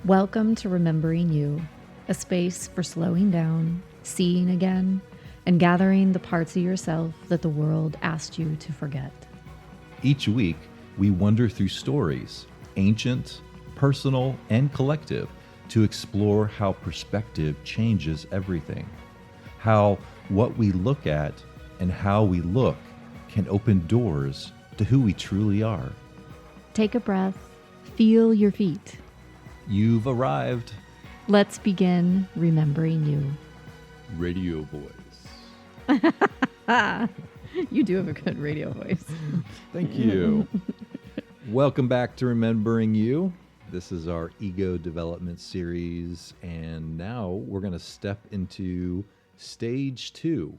Welcome to Remembering You, a space for slowing down, seeing again, and gathering the parts of yourself that the world asked you to forget. Each week, we wander through stories, ancient, personal, and collective, to explore how perspective changes everything. How what we look at and how we look can open doors to who we truly are. Take a breath, feel your feet. You've arrived. Let's begin remembering you. Radio voice. You do have a good radio voice. Thank you. Welcome back to Remembering You. This is our ego development series, and now we're going to step into stage 2.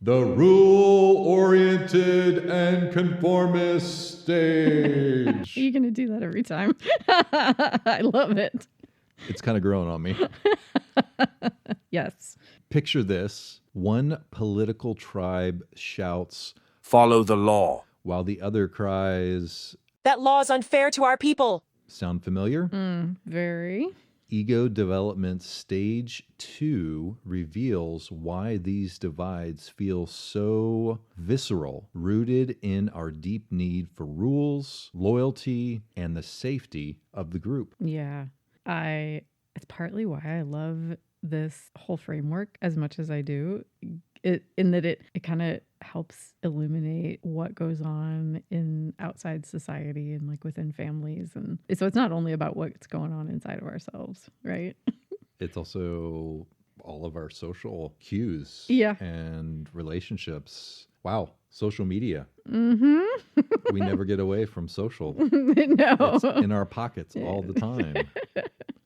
The rule-oriented and conformist stage. You're going to do that every time. I love it. It's kind of growing on me. Yes. Picture this. One political tribe shouts, "Follow the law," while the other cries, "That law is unfair to our people." Sound familiar? Very. Ego development stage 2 reveals why these divides feel so visceral, rooted in our deep need for rules, loyalty, and the safety of the group. Yeah. It's partly why I love this whole framework as much as I do. In that it kind of helps illuminate what goes on in outside society and like within families. And so it's not only about what's going on inside of ourselves, right? It's also all of our social cues and relationships. Wow, social media. Mm-hmm. We never get away from social. No. It's in our pockets all the time.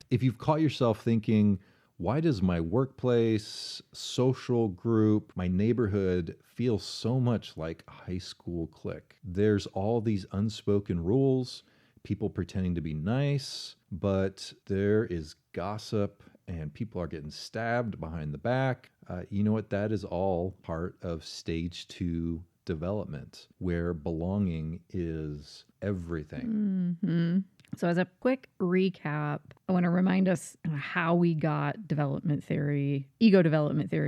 If you've caught yourself thinking, why does my workplace, social group, my neighborhood feel so much like a high school clique? There's all these unspoken rules, people pretending to be nice, but there is gossip and people are getting stabbed behind the back. You know what? That is all part of stage 2 development, where belonging is everything. Mm-hmm. So as a quick recap, I want to remind us how we got ego development theory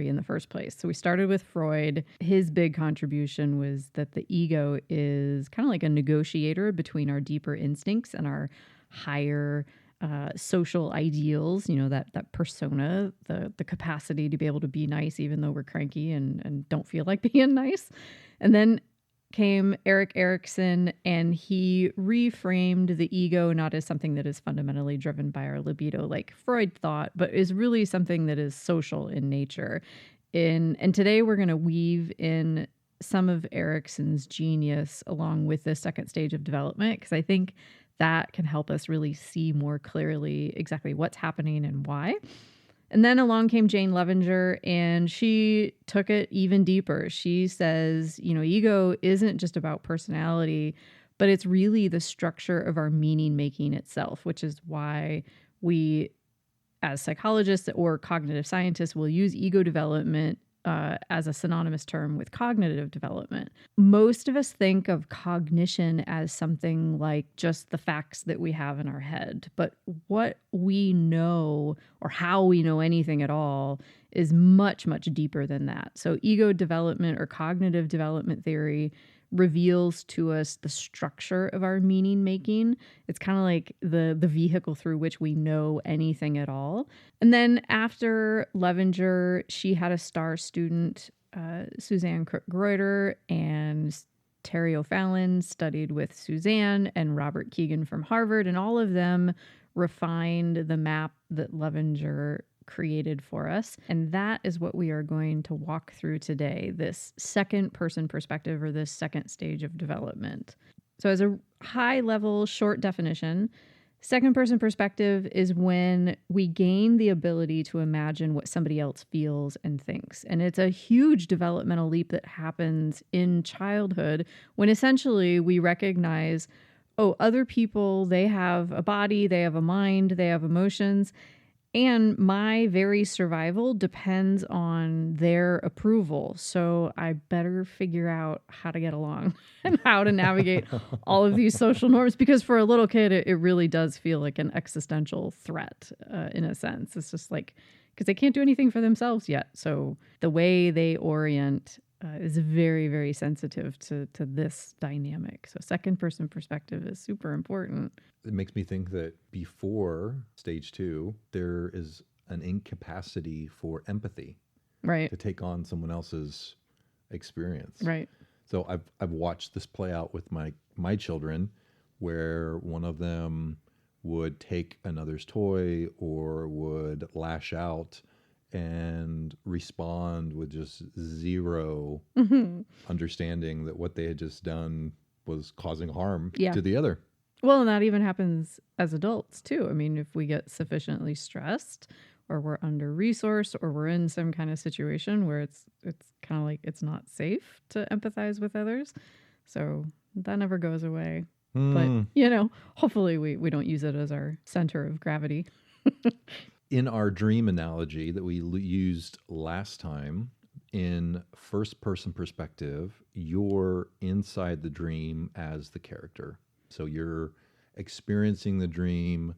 in the first place. So we started with Freud. His big contribution was that the ego is kind of like a negotiator between our deeper instincts and our higher social ideals, that persona, the capacity to be able to be nice even though we're cranky and don't feel like being nice. And then came Erik Erikson, and he reframed the ego not as something that is fundamentally driven by our libido like Freud thought, but is really something that is social in nature. And today we're going to weave in some of Erikson's genius along with the second stage of development, because I think that can help us really see more clearly exactly what's happening and why. And then along came Jane Levenger, and she took it even deeper. She says, ego isn't just about personality, but it's really the structure of our meaning making itself, which is why we, as psychologists or cognitive scientists, will use ego development as a synonymous term with cognitive development. Most of us think of cognition as something like just the facts that we have in our head, but what we know or how we know anything at all is much, much deeper than that. So ego development or cognitive development theory reveals to us the structure of our meaning making. It's kind of like the vehicle through which we know anything at all. And then after Levenger, she had a star student, Suzanne Crook-Greuter, and Terry O'Fallon studied with Suzanne and Robert Keegan from Harvard, and all of them refined the map that Levenger created for us. And that is what we are going to walk through today, this second person perspective or this second stage of development. So as a high level short definition, second person perspective is when we gain the ability to imagine what somebody else feels and thinks. And it's a huge developmental leap that happens in childhood when essentially we recognize, other people, they have a body, they have a mind, they have emotions. And my very survival depends on their approval. So I better figure out how to get along and how to navigate all of these social norms. Because for a little kid, it really does feel like an existential threat in a sense. It's just like, because they can't do anything for themselves yet. So the way they orient is very, very sensitive to this dynamic. So second person perspective is super important. It makes me think that before stage 2, there is an incapacity for empathy, Right. to take on someone else's experience. Right. So I've watched this play out with my children, where one of them would take another's toy or would lash out and respond with just zero understanding that what they had just done was causing harm to the other. Well, and that even happens as adults too. I mean, if we get sufficiently stressed or we're under resourced or we're in some kind of situation where it's kind of like it's not safe to empathize with others. So that never goes away. But, hopefully we don't use it as our center of gravity. In our dream analogy that we used last time, in first person perspective, you're inside the dream as the character. So you're experiencing the dream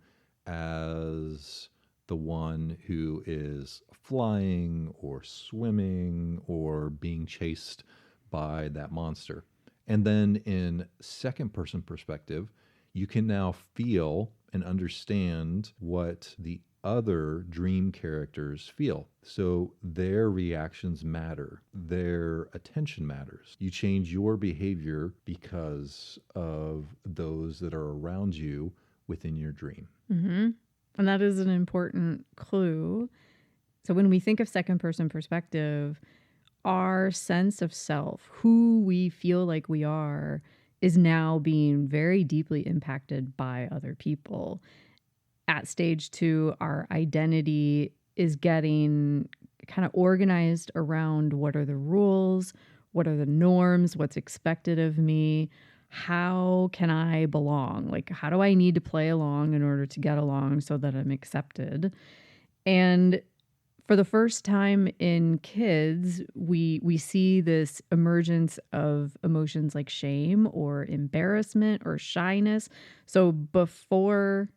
as the one who is flying or swimming or being chased by that monster. And then in second person perspective, you can now feel and understand what the other dream characters feel. So their reactions matter. Their attention matters. You change your behavior because of those that are around you within your dream. Mm-hmm. And that is an important clue. So when we think of second person perspective, our sense of self, who we feel like we are, is now being very deeply impacted by other people. At stage 2, our identity is getting kind of organized around what are the rules, what are the norms, what's expected of me, how can I belong? Like, how do I need to play along in order to get along so that I'm accepted? And for the first time in kids, we see this emergence of emotions like shame or embarrassment or shyness. So before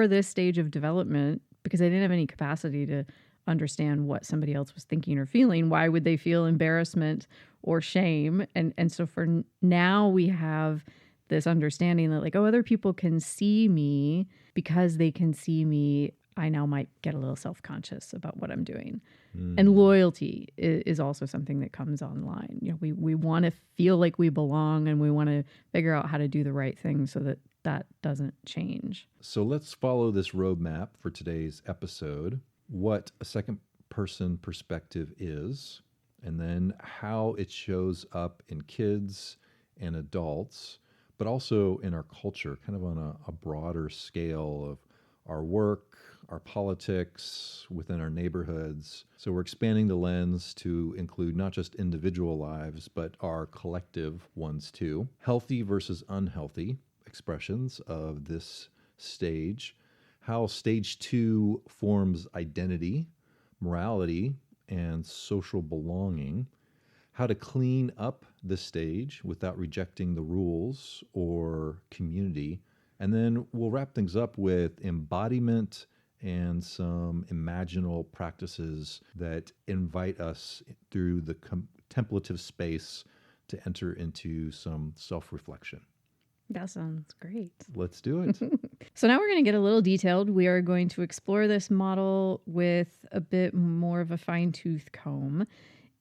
this stage of development, because they didn't have any capacity to understand what somebody else was thinking or feeling, why would they feel embarrassment or shame? And so for now, we have this understanding that like, oh, other people can see me. Because they can see me, I now might get a little self-conscious about what I'm doing. And loyalty is also something that comes online. We want to feel like we belong, and we want to figure out how to do the right thing so that doesn't change. So let's follow this roadmap for today's episode. What a second person perspective is, and then how it shows up in kids and adults, but also in our culture, kind of on a broader scale of our work, our politics, within our neighborhoods. So we're expanding the lens to include not just individual lives, but our collective ones too. Healthy versus unhealthy expressions of this stage. How stage 2 forms identity, morality, and social belonging. How to clean up the stage without rejecting the rules or community. And then we'll wrap things up with embodiment and some imaginal practices that invite us through the contemplative space to enter into some self-reflection. That sounds great. Let's do it. So now we're going to get a little detailed. We are going to explore this model with a bit more of a fine-tooth comb.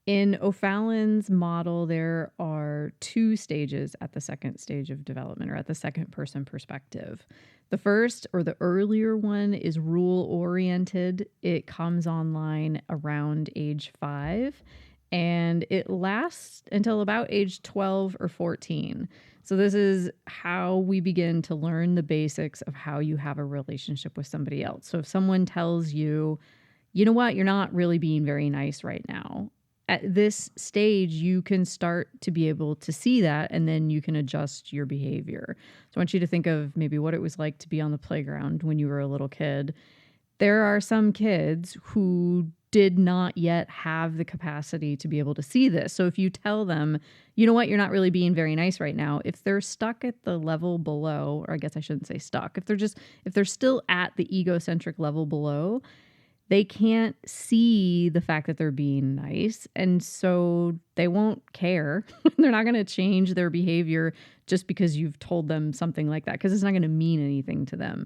In O'Fallon's model, there are 2 stages at the second stage of development, or at the second person perspective. The first, or the earlier one, is rule-oriented. It comes online around age 5, and it lasts until about age 12 or 14. So this is how we begin to learn the basics of how you have a relationship with somebody else. So if someone tells you, you know what, you're not really being very nice right now, at this stage, you can start to be able to see that, and then you can adjust your behavior. So I want you to think of maybe what it was like to be on the playground when you were a little kid. There are some kids who did not yet have the capacity to be able to see this. So if you tell them, you know what, you're not really being very nice right now, if they're stuck at the level below, or I guess I shouldn't say stuck, if they're still at the egocentric level below, they can't see the fact that they're being nice. And so they won't care. They're not going to change their behavior just because you've told them something like that, because it's not going to mean anything to them.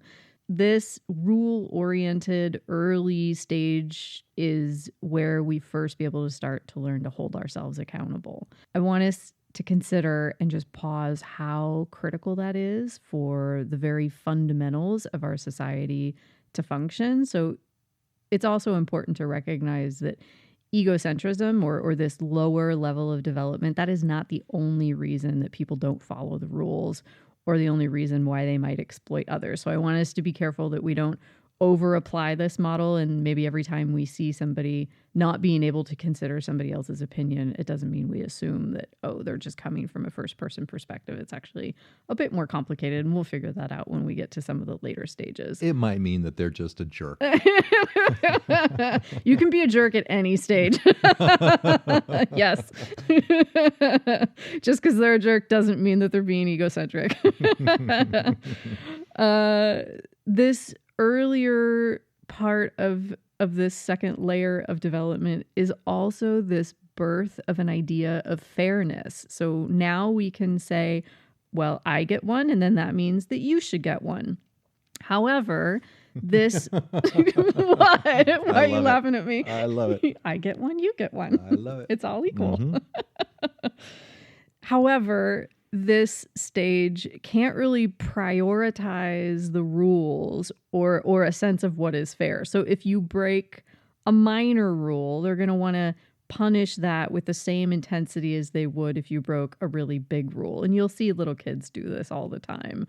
This rule-oriented early stage is where we first be able to start to learn to hold ourselves accountable. I want us to consider and just pause how critical that is for the very fundamentals of our society to function. So it's also important to recognize that egocentrism or this lower level of development, that is not the only reason that people don't follow the rules or the only reason why they might exploit others. So I want us to be careful that we don't over apply this model, and maybe every time we see somebody not being able to consider somebody else's opinion, it doesn't mean we assume that, oh, they're just coming from a first person perspective. It's actually a bit more complicated, and we'll figure that out when we get to some of the later stages. It might mean that they're just a jerk. You can be a jerk at any stage. Yes. Just because they're a jerk doesn't mean that they're being egocentric. This earlier part of this second layer of development is also this birth of an idea of fairness. So now we can say, well, I get one, and then that means that you should get one. However, this what? Why are you laughing at me? I love it. I get one, you get one. I love it. It's all equal. Mm-hmm. However, this stage can't really prioritize the rules or a sense of what is fair. So if you break a minor rule, they're going to want to punish that with the same intensity as they would if you broke a really big rule. And you'll see little kids do this all the time.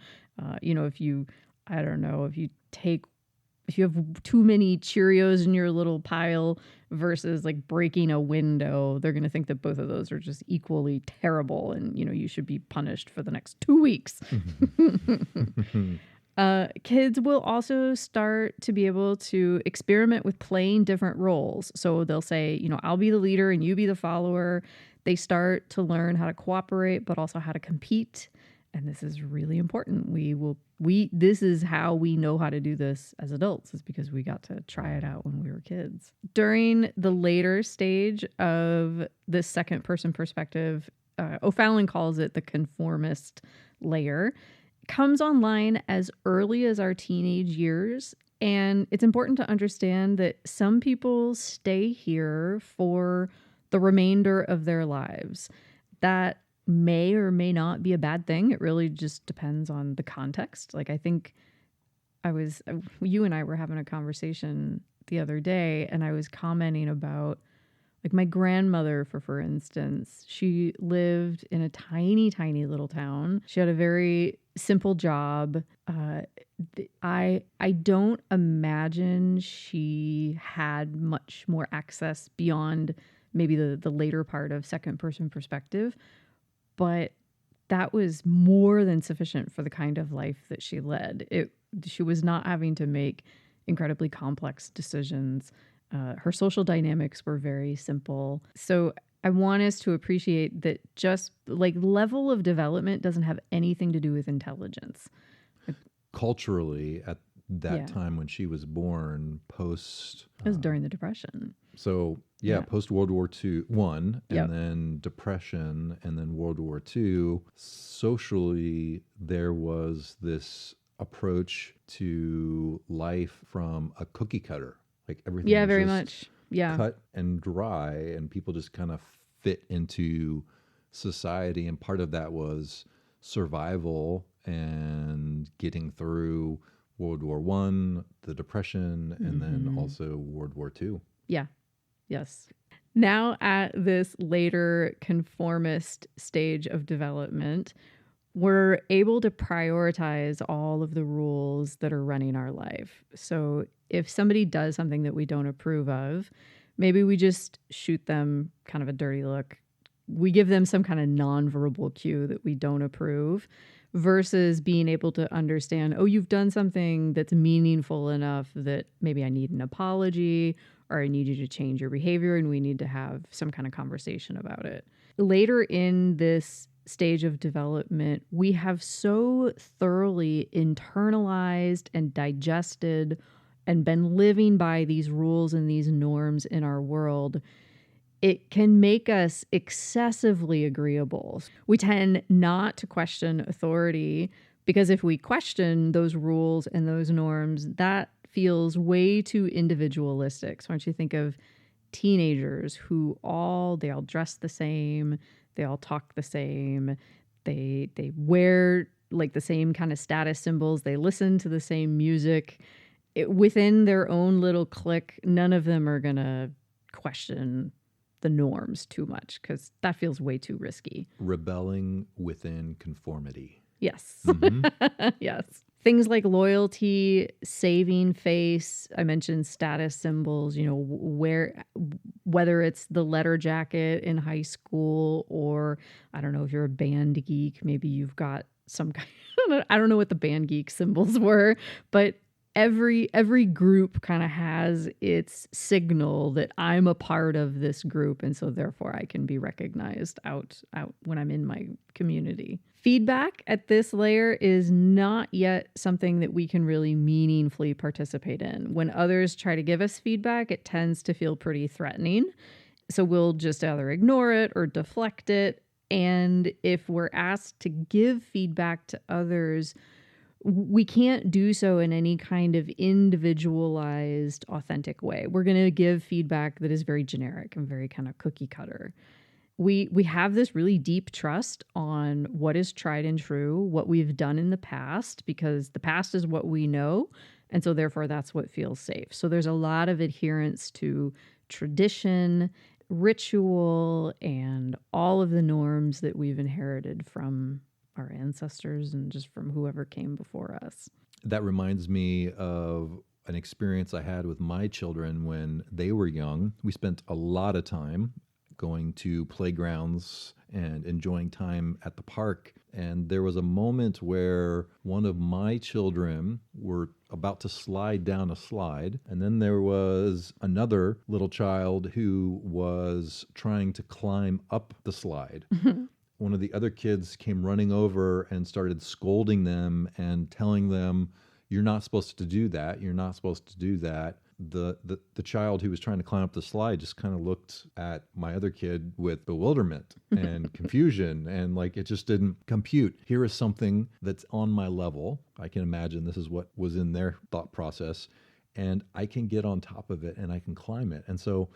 If you have too many Cheerios in your little pile versus like breaking a window, they're going to think that both of those are just equally terrible. And, you should be punished for the next 2 weeks. Kids will also start to be able to experiment with playing different roles. So they'll say, I'll be the leader and you be the follower. They start to learn how to cooperate, but also how to compete. And this is really important. This is how we know how to do this as adults, is because we got to try it out when we were kids. During the later stage of this second person perspective, O'Fallon calls it the conformist layer, comes online as early as our teenage years. And it's important to understand that some people stay here for the remainder of their lives. That may or may not be a bad thing. It really just depends on the context. Like, I think you and I were having a conversation the other day, and I was commenting about, like, my grandmother, for instance, she lived in a tiny, tiny little town. She had a very simple job. I don't imagine she had much more access beyond maybe the later part of second person perspective. But that was more than sufficient for the kind of life that she led. She was not having to make incredibly complex decisions. Her social dynamics were very simple. So I want us to appreciate that just like level of development doesn't have anything to do with intelligence. Culturally, at that time when she was born, post... It was during the Depression. So, post World War II, and then Depression, and then World War II, socially, there was this approach to life from a cookie cutter. Like everything was very just much. Yeah. cut and dry, and people just kind of fit into society. And part of that was survival and getting through World War I, the Depression, and then also World War II. Yeah. Yes. Now at this later conformist stage of development, we're able to prioritize all of the rules that are running our life. So if somebody does something that we don't approve of, maybe we just shoot them kind of a dirty look. We give them some kind of nonverbal cue that we don't approve. versus being able to understand, oh, you've done something that's meaningful enough that maybe I need an apology or I need you to change your behavior and we need to have some kind of conversation about it. Later in this stage of development, we have so thoroughly internalized and digested and been living by these rules and these norms in our world, it can make us excessively agreeable. We tend not to question authority because if we question those rules and those norms, that feels way too individualistic. So why don't you think of teenagers who they all dress the same, they all talk the same, they wear like the same kind of status symbols, they listen to the same music. Within their own little clique, none of them are going to question the norms too much because that feels way too risky. Rebelling within conformity. Yes. Yes. Things like loyalty, saving face. I mentioned status symbols, whether it's the letter jacket in high school or I don't know if you're a band geek, maybe you've got some kind I don't know what the band geek symbols were, but every group kind of has its signal that I'm a part of this group, and so therefore I can be recognized out when I'm in my community. Feedback at this layer is not yet something that we can really meaningfully participate in. When others try to give us feedback, it tends to feel pretty threatening. So we'll just either ignore it or deflect it. And if we're asked to give feedback to others, we can't do so in any kind of individualized, authentic way. We're going to give feedback that is very generic and very kind of cookie cutter. We have this really deep trust on what is tried and true, what we've done in the past, because the past is what we know. And so therefore that's what feels safe. So there's a lot of adherence to tradition, ritual, and all of the norms that we've inherited from our ancestors and just from whoever came before us. That reminds me of an experience I had with my children when they were young. We spent a lot of time going to playgrounds and enjoying time at the park. And there was a moment where one of my children were about to slide down a slide. And then there was another little child who was trying to climb up the slide. One of the other kids came running over and started scolding them and telling them, "You're not supposed to do that. You're not supposed to do that." The child who was trying to climb up the slide just kind of looked at my other kid with bewilderment and confusion, and like it just didn't compute. Here is something that's on my level. I can imagine this is what was in their thought process, and I can get on top of it and I can climb it. And so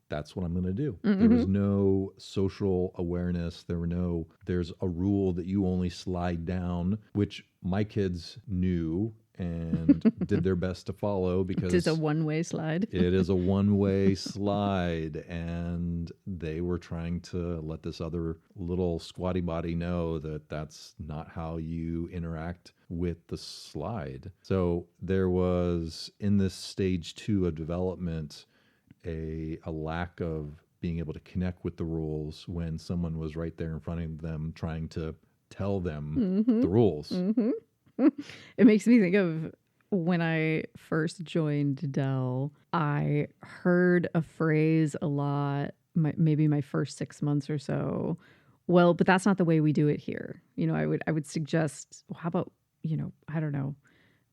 that's what I'm going to do. There was no social awareness. There's a rule that you only slide down, which my kids knew and did their best to follow because it's a one-way slide. It is a one-way slide, and they were trying to let this other little squatty body know that that's not how you interact with the slide. So there was, in this stage 2 of development, a lack of being able to connect with the rules when someone was right there in front of them trying to tell them the rules. It makes me think of when I first joined Dell, I heard a phrase a lot, maybe my first 6 months or so. Well, but that's not the way we do it here. I would suggest, well, how about, I don't know,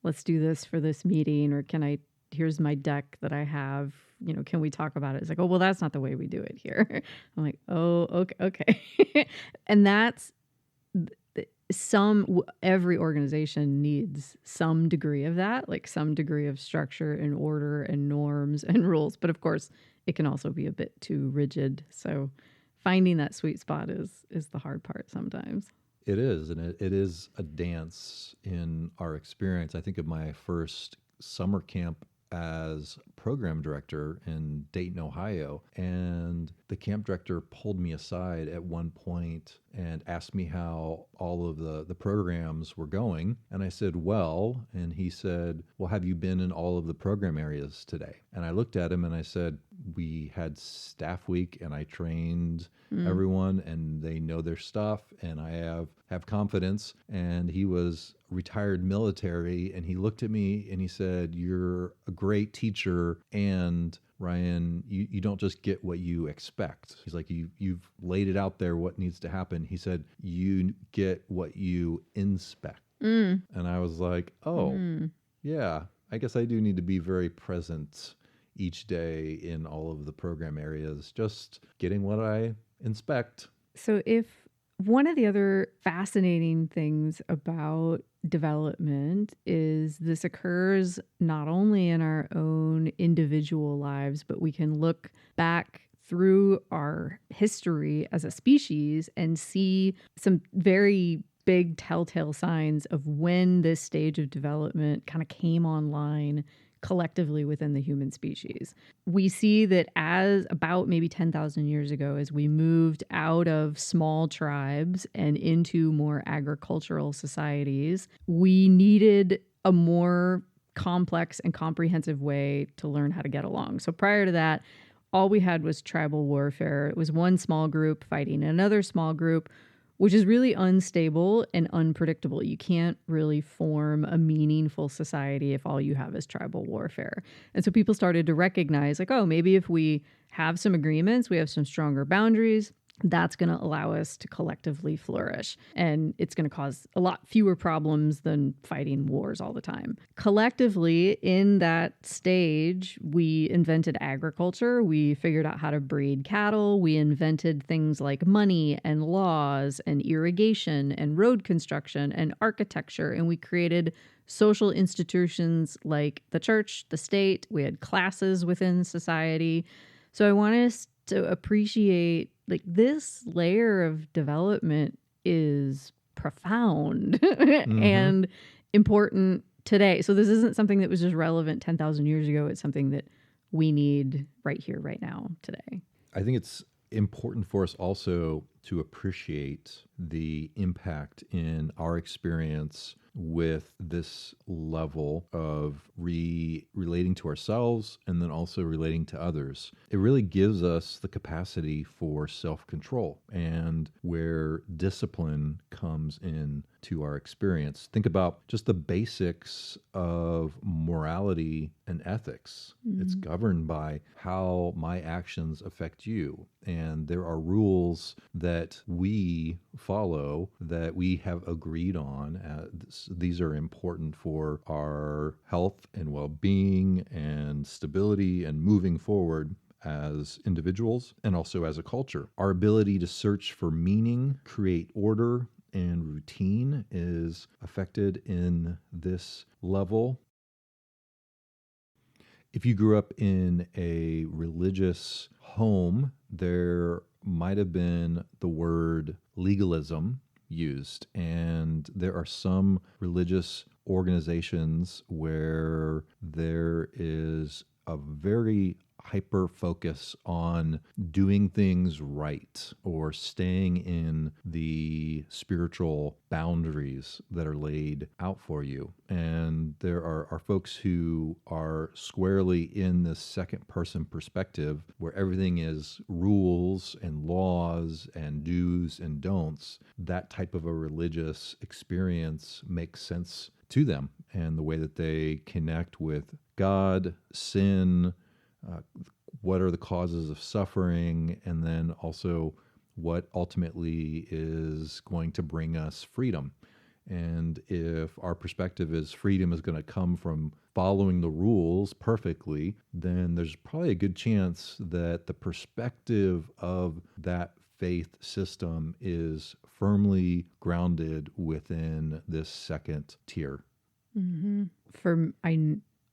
let's do this for this meeting, or here's my deck that I have, can we talk about it? It's like, oh, well, that's not the way we do it here. I'm like, oh, okay. And that's every organization needs some degree of that, like some degree of structure and order and norms and rules. But of course, it can also be a bit too rigid. So finding that sweet spot is the hard part sometimes. It is, and it is a dance in our experience. I think of my first summer camp as program director in Dayton, Ohio, and the camp director pulled me aside at one point and asked me how all of the programs were going. And I said, well, and he said, well, have you been in all of the program areas today? And I looked at him and I said, we had staff week and I trained everyone and they know their stuff and I have confidence. And he was retired military and he looked at me and he said, "You're a great teacher, and Ryan, you don't just get what you expect." He's like, you've laid it out there what needs to happen. He said, "You get what you inspect." And I was like, oh, yeah, I guess I do need to be very present each day in all of the program areas, just getting what I inspect. So if one of the other fascinating things about development is this occurs not only in our own individual lives, but we can look back through our history as a species and see some very big telltale signs of when this stage of development kind of came online collectively within the human species. We see that as about maybe 10,000 years ago, as we moved out of small tribes and into more agricultural societies, we needed a more complex and comprehensive way to learn how to get along. So prior to that, all we had was tribal warfare. It was one small group fighting another small group, which is really unstable and unpredictable. You can't really form a meaningful society if all you have is tribal warfare. And so people started to recognize, like, oh, maybe if we have some agreements, we have some stronger boundaries, that's going to allow us to collectively flourish. And it's going to cause a lot fewer problems than fighting wars all the time. Collectively, in that stage, we invented agriculture. We figured out how to breed cattle. We invented things like money and laws and irrigation and road construction and architecture. And we created social institutions like the church, the state. We had classes within society. So I want us to appreciate, like, this layer of development is profound and important today. So this isn't something that was just relevant 10,000 years ago. It's something that we need right here, right now, today. I think it's important for us also to appreciate the impact in our experience with this level of relating to ourselves and then also relating to others. It really gives us the capacity for self-control and where discipline comes in to our experience. Think about just the basics of morality and ethics. It's governed by how my actions affect you. And there are rules that we follow that we have agreed on. These are important for our health and well-being and stability and moving forward as individuals and also as a culture. Our ability to search for meaning, create order, and routine is affected in this level. If you grew up in a religious home, there might have been the word legalism used. And there are some religious organizations where there is a very hyper focus on doing things right or staying in the spiritual boundaries that are laid out for you. And there are folks who are squarely in this second person perspective where everything is rules and laws and do's and don'ts. That type of a religious experience makes sense to them and the way that they connect with God, sin, what are the causes of suffering, and then also what ultimately is going to bring us freedom. And if our perspective is freedom is going to come from following the rules perfectly, then there's probably a good chance that the perspective of that faith system is firmly grounded within this second tier. Mm-hmm.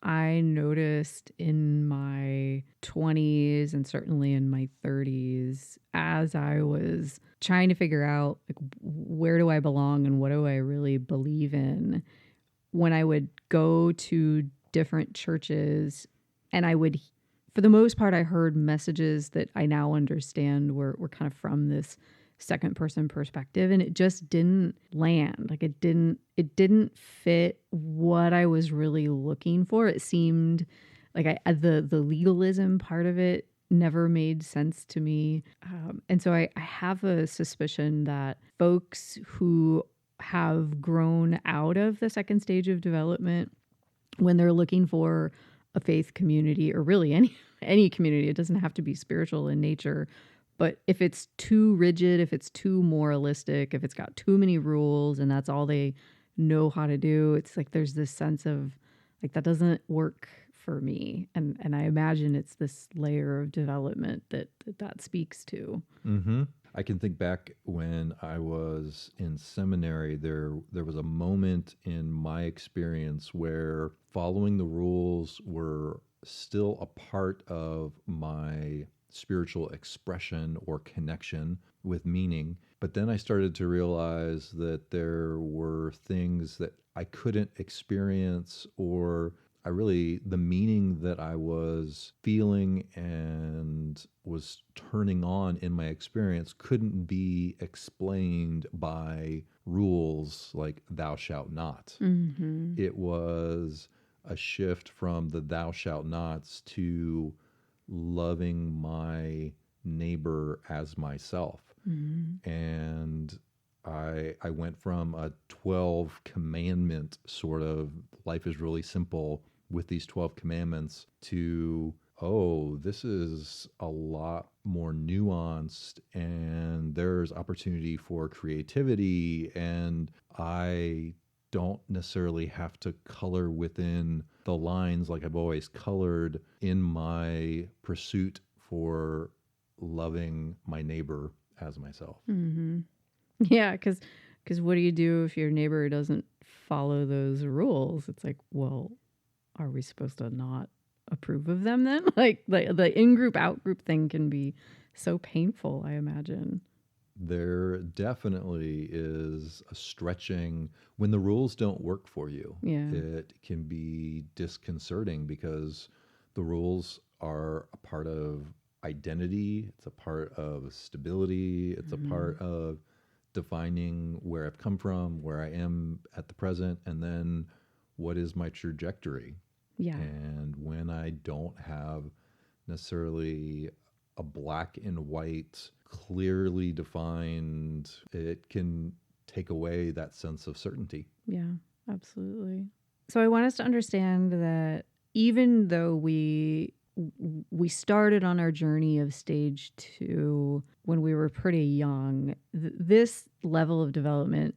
I noticed in my 20s and certainly in my 30s, as I was trying to figure out, like, where do I belong and what do I really believe in, when I would go to different churches and I would, for the most part, I heard messages that I now understand were kind of from this second person perspective, and it just didn't land. Like, it didn't fit what I was really looking for. It seemed like the legalism part of it never made sense to me. And so I have a suspicion that folks who have grown out of the second stage of development, when they're looking for a faith community, or really any community, it doesn't have to be spiritual in nature, but if it's too rigid, if it's too moralistic, if it's got too many rules and that's all they know how to do, it's like there's this sense of like that doesn't work for me. And I imagine it's this layer of development that speaks to. Mm-hmm. I can think back when I was in seminary, there was a moment in my experience where following the rules were still a part of my spiritual expression or connection with meaning. But then I started to realize that there were things that I couldn't experience, or the meaning that I was feeling and was turning on in my experience couldn't be explained by rules like thou shalt not. Mm-hmm. It was a shift from the thou shalt nots to loving my neighbor as myself. Mm-hmm. And I went from a 12 commandment sort of life is really simple with these 12 commandments to, oh, this is a lot more nuanced and there's opportunity for creativity, and I don't necessarily have to color within the lines like I've always colored in my pursuit for loving my neighbor as myself. Mm-hmm. Yeah, because what do you do if your neighbor doesn't follow those rules? It's like, well, are we supposed to not approve of them then? Like the in-group, out-group thing can be so painful, I imagine. There definitely is a stretching when the rules don't work for you. Yeah. It can be disconcerting because the rules are a part of identity. It's a part of stability. It's a part of defining where I've come from, where I am at the present, and then what is my trajectory. Yeah. And when I don't have necessarily a black and white, clearly defined, it can take away that sense of certainty. Yeah, absolutely. So I want us to understand that even though we started on our journey of stage 2 when we were pretty young, this level of development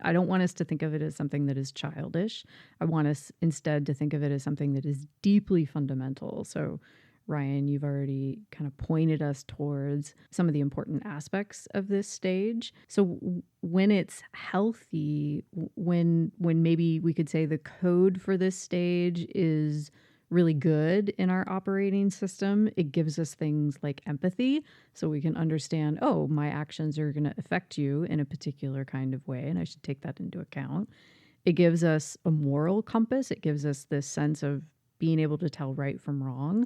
I don't want us to think of it as something that is childish. I want us instead to think of it as something that is deeply fundamental. So Ryan, you've already kind of pointed us towards some of the important aspects of this stage. So when it's healthy, when maybe we could say the code for this stage is really good in our operating system, it gives us things like empathy, so we can understand, oh, my actions are going to affect you in a particular kind of way, and I should take that into account. It gives us a moral compass. It gives us this sense of being able to tell right from wrong.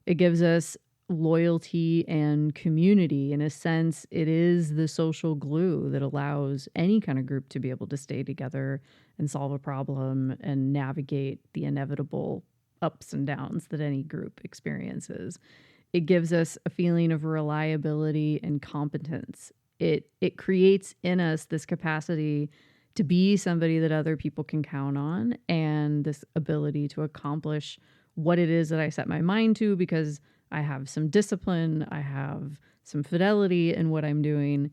It gives us loyalty and community. In a sense, it is the social glue that allows any kind of group to be able to stay together and solve a problem and navigate the inevitable ups and downs that any group experiences. It gives us a feeling of reliability and competence. It creates in us this capacity to be somebody that other people can count on, and this ability to accomplish what it is that I set my mind to because I have some discipline, I have some fidelity in what I'm doing.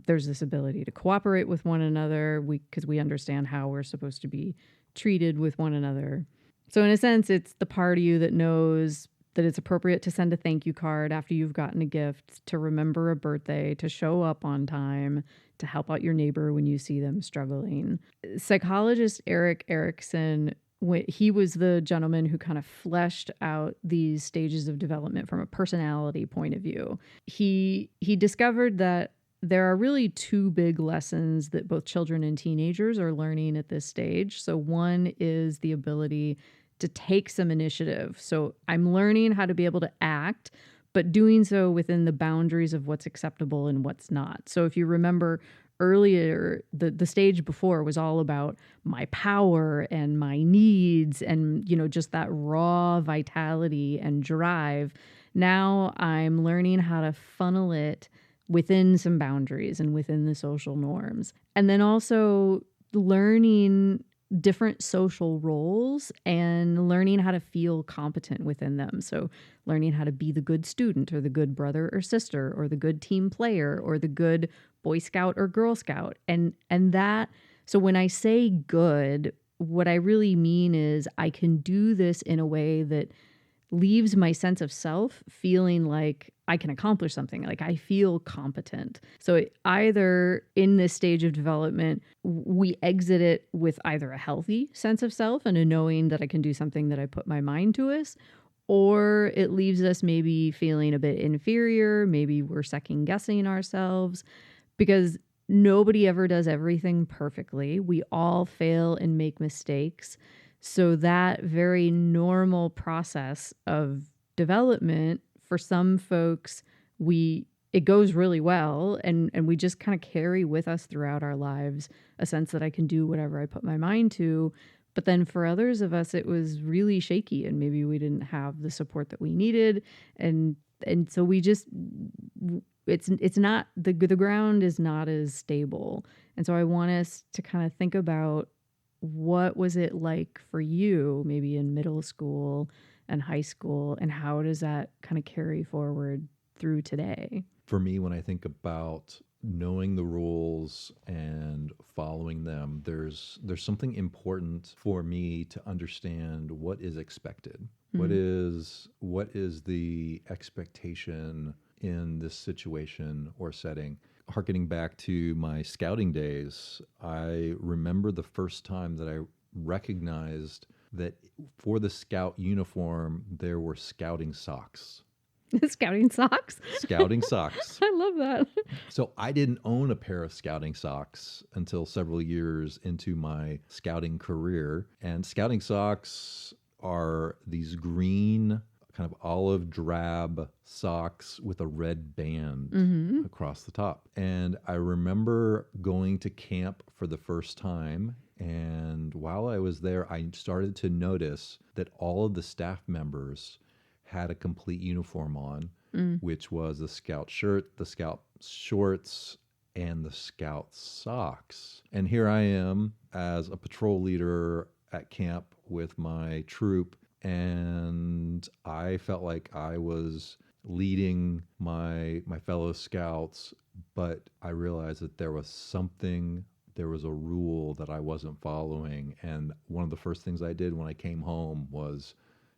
There's this ability to cooperate with one another because we understand how we're supposed to be treated with one another. So in a sense, it's the part of you that knows that it's appropriate to send a thank you card after you've gotten a gift, to remember a birthday, to show up on time, to help out your neighbor when you see them struggling. Psychologist Erik Erikson, he was the gentleman who kind of fleshed out these stages of development from a personality point of view. He discovered that there are really two big lessons that both children and teenagers are learning at this stage. So one is the ability to take some initiative. So I'm learning how to be able to act, but doing so within the boundaries of what's acceptable and what's not. So if you remember earlier, the stage before was all about my power and my needs and, just that raw vitality and drive. Now I'm learning how to funnel it within some boundaries and within the social norms. And then also learning different social roles and learning how to feel competent within them. So learning how to be the good student or the good brother or sister or the good team player or the good Boy Scout or Girl Scout. And that, so when I say good, what I really mean is I can do this in a way that leaves my sense of self feeling like I can accomplish something, like I feel competent. So either in this stage of development, we exit it with either a healthy sense of self and a knowing that I can do something that I put my mind to us, or it leaves us maybe feeling a bit inferior. Maybe we're second guessing ourselves because nobody ever does everything perfectly. We all fail and make mistakes. So that very normal process of development, for some folks, it goes really well and we just kind of carry with us throughout our lives a sense that I can do whatever I put my mind to. But then for others of us, it was really shaky and maybe we didn't have the support that we needed. And so we just, it's not, the ground is not as stable. And so I want us to kind of think about, what was it like for you, maybe in middle school and high school, and how does that kind of carry forward through today? For me, when I think about knowing the rules and following them, there's something important for me to understand what is expected. Mm-hmm. What is the expectation in this situation or setting? Harkening back to my scouting days, I remember the first time that I recognized that for the scout uniform, there were scouting socks. Scouting socks? Scouting socks. I love that. So I didn't own a pair of scouting socks until several years into my scouting career. And scouting socks are these green, kind of olive drab socks with a red band across the top. And I remember going to camp for the first time. And while I was there, I started to notice that all of the staff members had a complete uniform on, which was the scout shirt, the scout shorts, and the scout socks. And here I am as a patrol leader at camp with my troop, and I felt like I was leading my fellow scouts, but I realized that there was a rule that I wasn't following. And one of the first things I did when I came home was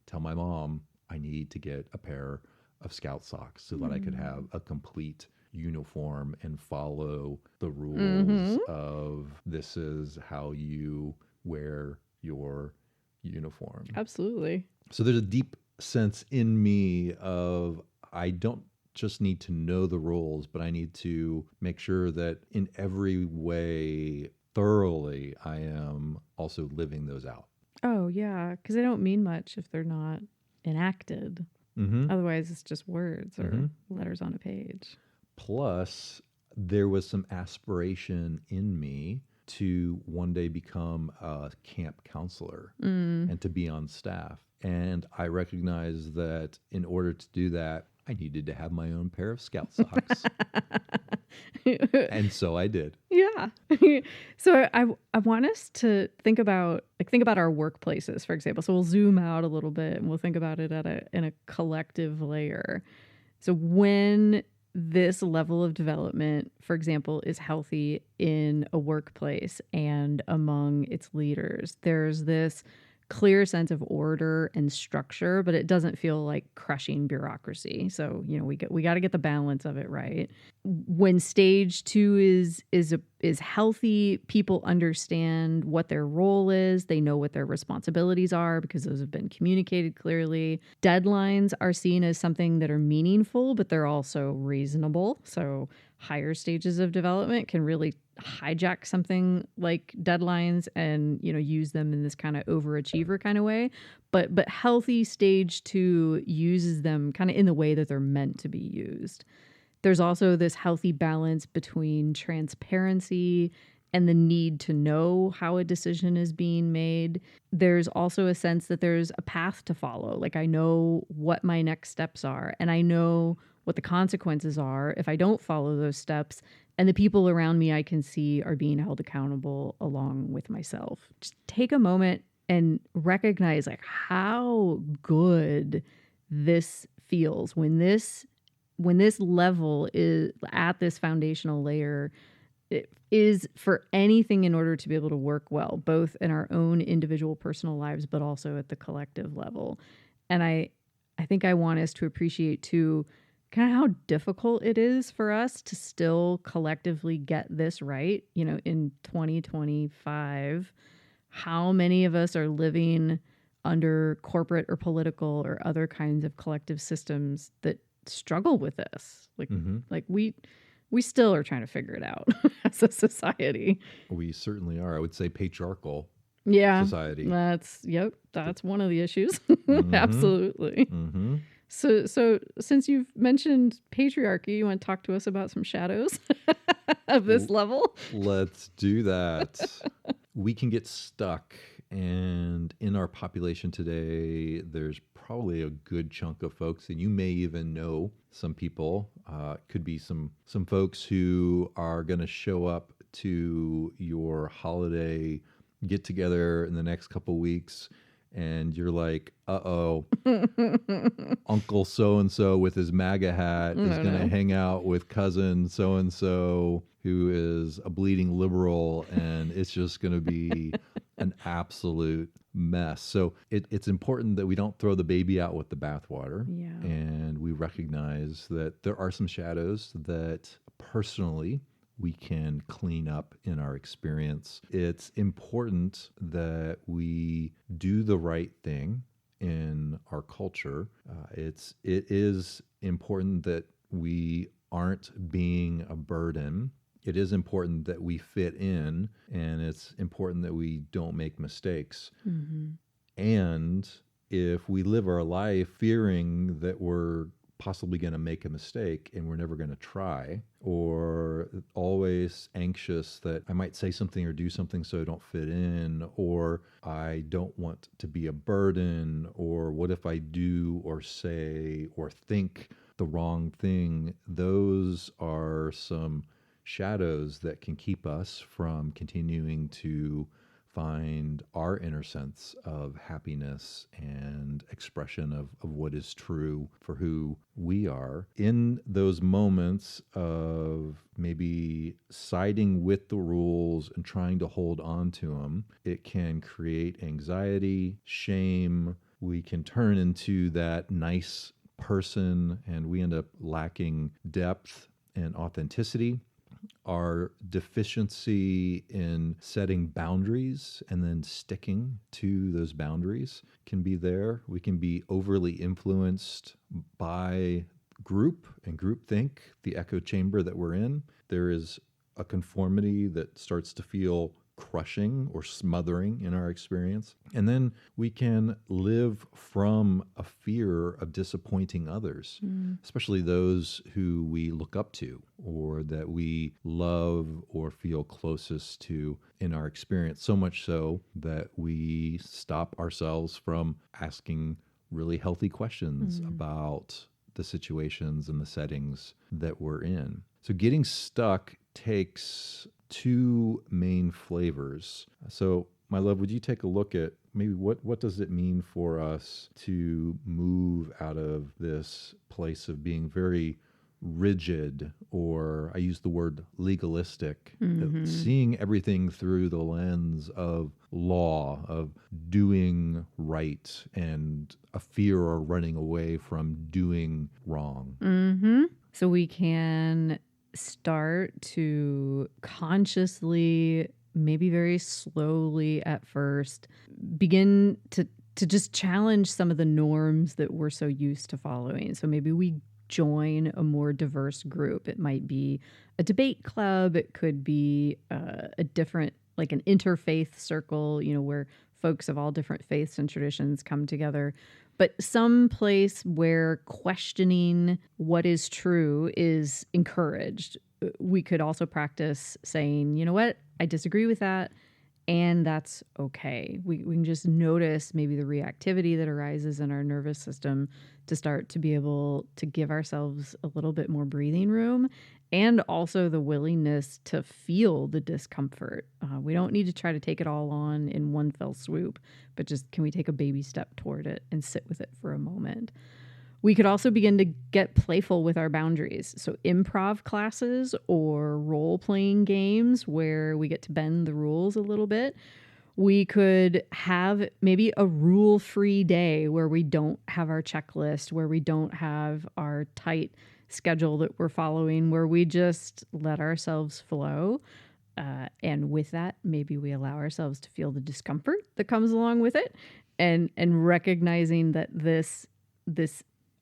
tell my mom I need to get a pair of scout socks so that I could have a complete uniform and follow the rules of this is how you wear your uniform. Absolutely. So there's a deep sense in me of I don't just need to know the rules, but I need to make sure that in every way, thoroughly, I am also living those out. Oh, yeah, because they don't mean much if they're not enacted. Otherwise, it's just words or letters on a page. Plus, there was some aspiration in me to one day become a camp counselor and to be on staff. And I recognized that in order to do that, I needed to have my own pair of scout socks. And so I did. Yeah. So I want us to think about our workplaces, for example. So we'll zoom out a little bit and we'll think about it in a collective layer. So when this level of development, for example, is healthy in a workplace and among its leaders, there's this clear sense of order and structure, but it doesn't feel like crushing bureaucracy. So, we got to get the balance of it right. When stage 2 is healthy, people understand what their role is. They know what their responsibilities are because those have been communicated clearly. Deadlines are seen as something that are meaningful, but they're also reasonable. So higher stages of development can really hijack something like deadlines and use them in this kind of overachiever kind of way, but healthy stage 2 uses them kind of in the way that they're meant to be used. There's also this healthy balance between transparency and the need to know how a decision is being made. There's also a sense that there's a path to follow. Like, I know what my next steps are, and I know what the consequences are if I don't follow those steps. And the people around me I can see are being held accountable along with myself. Just take a moment and recognize like how good this feels when this level is at this foundational layer. It is for anything in order to be able to work well, both in our own individual personal lives, but also at the collective level. And I think I want us to appreciate too kind of how difficult it is for us to still collectively get this right. You know, in 2025, how many of us are living under corporate or political or other kinds of collective systems that struggle with this? Like we still are trying to figure it out as a society. We certainly are. I would say patriarchal society. That's one of the issues. Absolutely. So since you've mentioned patriarchy, you want to talk to us about some shadows of this level? Let's do that. We can get stuck, and in our population today, there's probably a good chunk of folks, and you may even know some people. Could be some folks who are going to show up to your holiday get together in the next couple weeks, and you're like, uh-oh, Uncle so-and-so with his MAGA hat is going to hang out with cousin so-and-so who is a bleeding liberal, and it's just going to be an absolute mess. So it's important that we don't throw the baby out with the bathwater. Yeah. And we recognize that there are some shadows that personally we can clean up in our experience. It's important that we do the right thing in our culture. It is important that we aren't being a burden. It is important that we fit in, and it's important that we don't make mistakes. And if we live our life fearing that we're possibly going to make a mistake and we're never going to try, or always anxious that I might say something or do something so I don't fit in, or I don't want to be a burden, or what if I do or say or think the wrong thing, those are some shadows that can keep us from continuing to find our inner sense of happiness and expression of what is true for who we are. In those moments of maybe siding with the rules and trying to hold on to them, it can create anxiety, shame. We can turn into that nice person, and we end up lacking depth and authenticity. Our deficiency in setting boundaries and then sticking to those boundaries can be there. We can be overly influenced by group and groupthink, the echo chamber that we're in. There is a conformity that starts to feel crushing or smothering in our experience. And then we can live from a fear of disappointing others, especially those who we look up to or that we love or feel closest to in our experience, so much so that we stop ourselves from asking really healthy questions about the situations and the settings that we're in. So getting stuck takes two main flavors. So, my love, would you take a look at maybe what does it mean for us to move out of this place of being very rigid, or I use the word legalistic, seeing everything through the lens of law, of doing right, and a fear or running away from doing wrong. So we can start to consciously, maybe very slowly at first, begin to just challenge some of the norms that we're so used to following. So maybe we join a more diverse group. It might be a debate club. It could be a different, like an interfaith circle, you know, where folks of all different faiths and traditions come together. But some place where questioning what is true is encouraged. we could also practice saying, you know what, I disagree with that. And that's okay. We can just notice maybe the reactivity that arises in our nervous system to start to be able to give ourselves a little bit more breathing room, and also the willingness to feel the discomfort. We don't need to try to take it all on in one fell swoop, but just can we take a baby step toward it and sit with it for a moment? We could also begin to get playful with our boundaries. So improv classes or role-playing games where we get to bend the rules a little bit. We could have maybe a rule-free day where we don't have our checklist, where we don't have our tight schedule that we're following, where we just let ourselves flow. And with that, maybe we allow ourselves to feel the discomfort that comes along with it, and recognizing that this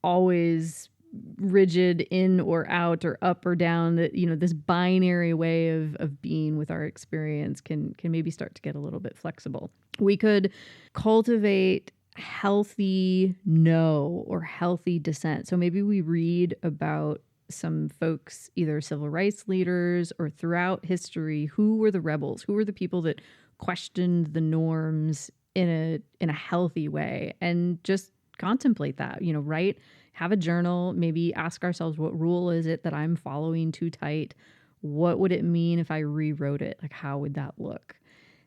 always rigid in or out or up or down, that, you know, this binary way of being with our experience can maybe start to get a little bit flexible. We could cultivate healthy no or healthy dissent. So maybe we read about some folks, either civil rights leaders or throughout history, who were the rebels, who were the people that questioned the norms in a healthy way, and just contemplate that, you know, have a journal, maybe ask ourselves, what rule is it that I'm following too tight? What would it mean if I rewrote it? Like, how would that look?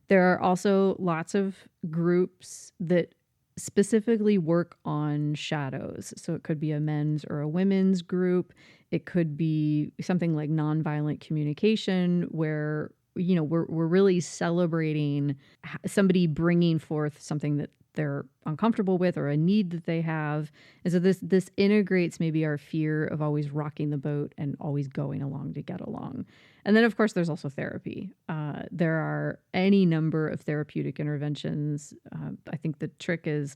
There are also lots of groups that specifically work on shadows. So it could be a men's or a women's group. It could be something like nonviolent communication, where, you know, we're really celebrating somebody bringing forth something that they're uncomfortable with or a need that they have. And so this integrates maybe our fear of always rocking the boat and always going along to get along. And then, of course, there's also therapy. There are any number of therapeutic interventions. I think the trick is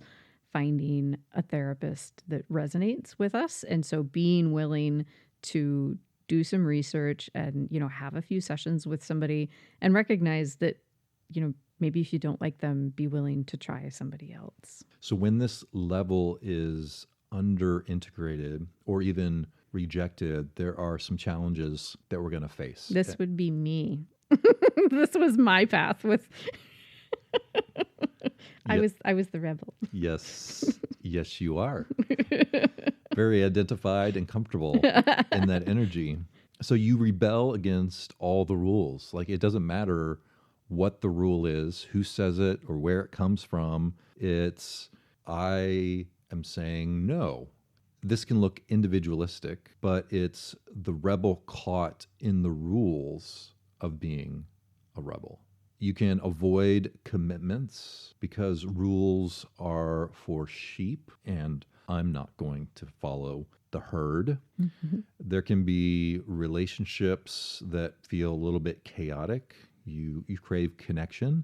finding a therapist that resonates with us. And so being willing to do some research and, you know, have a few sessions with somebody and recognize that, you know, maybe if you don't like them, be willing to try somebody else. So when this level is under integrated or even rejected, there are some challenges that we're going to face. This would be me. This was my path with I was the rebel. Yes. Yes, you are. Very identified and comfortable in that energy. So you rebel against all the rules. Like, it doesn't matter what the rule is, who says it, or where it comes from. It's, I am saying no. This can look individualistic, but it's the rebel caught in the rules of being a rebel. You can avoid commitments because rules are for sheep, and I'm not going to follow the herd. Mm-hmm. There can be relationships that feel a little bit chaotic. You crave connection,